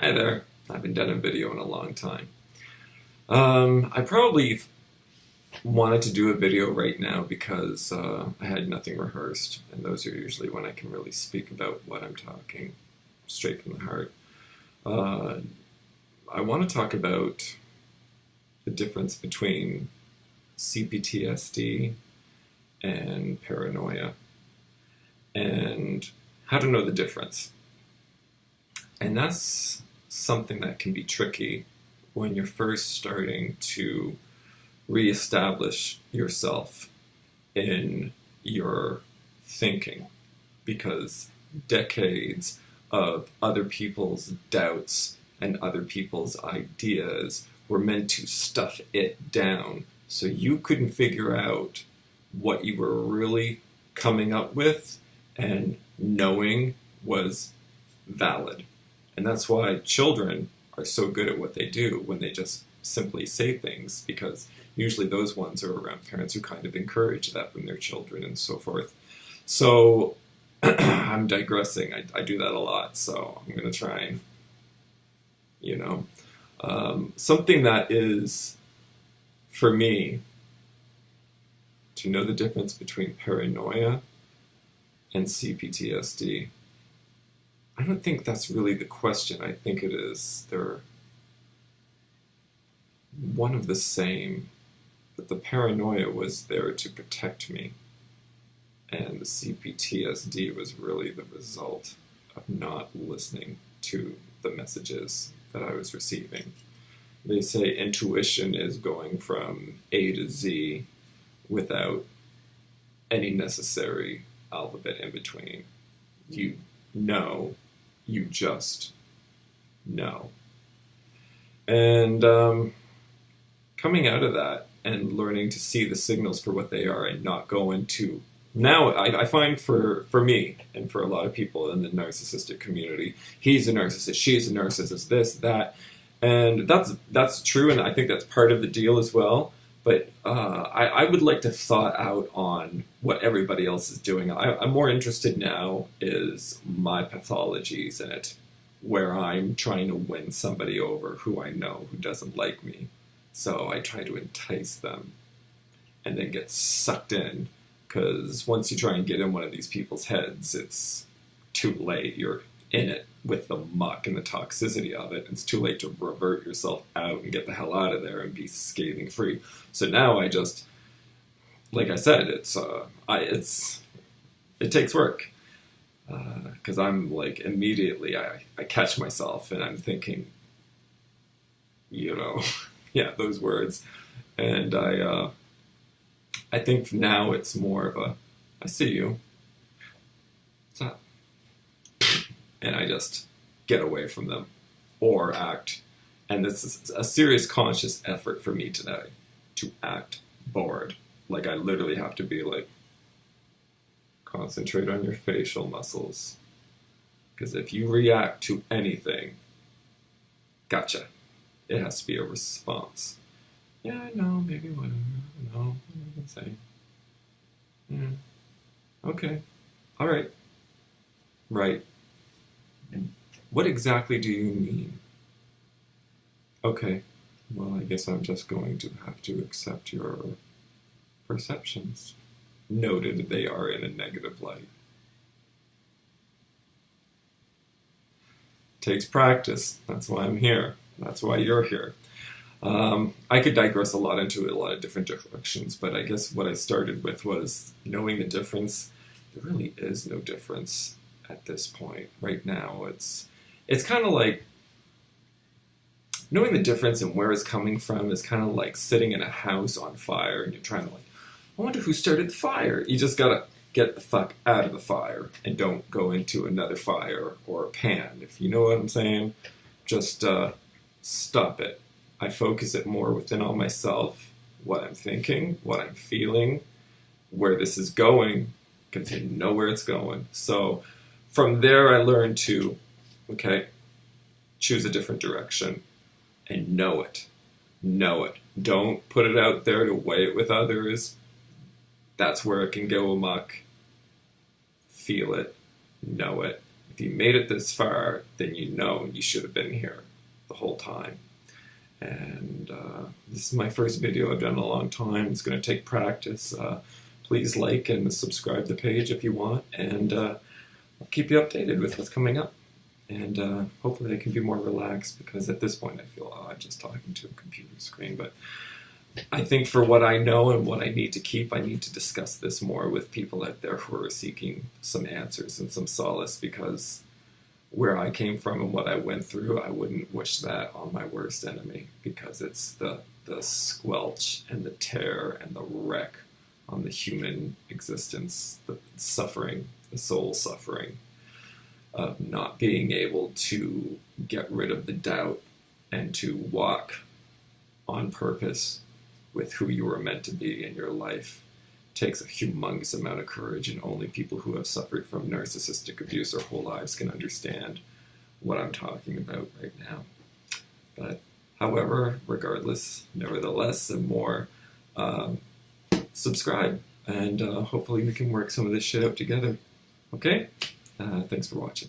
Hi there. I haven't done a video in a long time. I probably wanted to do a video right now because I had nothing rehearsed, and those are usually when I can really speak about what I'm talking straight from the heart. I want to talk about the difference between C-PTSD and paranoia, and how to know the difference. And that's something that can be tricky when you're first starting to reestablish yourself in your thinking, because decades of other people's doubts and other people's ideas were meant to stuff it down so you couldn't figure out what you were really coming up with and knowing was valid. And that's why children are so good at what they do when they just simply say things, because usually those ones are around parents who kind of encourage that from their children and so forth. So I'm digressing. I do that a lot, so I'm going to try and, something that is, for me, to know the difference between paranoia and C-PTSD. I don't think that's really the question. I think it is they're one of the same, but the paranoia was there to protect me, and the C-PTSD was really the result of not listening to the messages that I was receiving. They say intuition is going from A to Z without any necessary alphabet in between. You know. You just know. And coming out of that and learning to see the signals for what they are and not go into... Now, I find for me and for a lot of people in the narcissistic community, he's a narcissist, she's a narcissist, this, that. And that's true, and I think that's part of the deal as well. But I would like to thought out on what everybody else is doing. I'm more interested now is my pathologies in it, where I'm trying to win somebody over who I know who doesn't like me. So I try to entice them and then get sucked in, because once you try and get in one of these people's heads, it's too late. You're in it with the muck and the toxicity of it. It's too late to revert yourself out and get the hell out of there and be scathing free. So now I just, like I said, it takes work, because I'm like immediately I catch myself and I'm thinking, yeah, those words, and I think now it's more of a, I see you, what's up? And I just get away from them or act. And this is a serious conscious effort for me today to act bored. Like I literally have to be like, concentrate on your facial muscles. Because if you react to anything, gotcha. It has to be a response. Yeah, I know, maybe whatever. No, I can say. Yeah. Okay. All right. Right. What exactly do you mean? Okay, well, I guess I'm just going to have to accept your perceptions. Noted they are in a negative light. Takes practice. That's why I'm here. That's why you're here. I could digress a lot into a lot of different directions, but I guess what I started with was knowing the difference. There really is no difference at this point. Right now, it's kind of like knowing the difference and where it's coming from is kind of like sitting in a house on fire and you're trying to like, I wonder who started the fire. You just gotta get the fuck out of the fire and don't go into another fire or a pan. If you know what I'm saying, just stop it. I focus it more within on myself, what I'm thinking, what I'm feeling, where this is going, because you know where it's going. So from there I learned to, okay, choose a different direction and know it. Know it. Don't put it out there to weigh it with others. That's where it can go amok. Feel it. Know it. If you made it this far, then you know you should have been here the whole time. And this is my first video I've done in a long time. It's going to take practice. Please like and subscribe to the page if you want, and I'll keep you updated with what's coming up. And hopefully I can be more relaxed, because at this point I feel odd just talking to a computer screen. But I think for what I know and what I need to keep, I need to discuss this more with people out there who are seeking some answers and some solace, because where I came from and what I went through, I wouldn't wish that on my worst enemy, because it's the squelch and the tear and the wreck on the human existence, the suffering, the soul suffering of not being able to get rid of the doubt and to walk on purpose with who you were meant to be in your life. Takes a humongous amount of courage, and only people who have suffered from narcissistic abuse their whole lives can understand what I'm talking about right now. But however, regardless, nevertheless, and more, subscribe, and hopefully we can work some of this shit out together. Okay? Thanks for watching.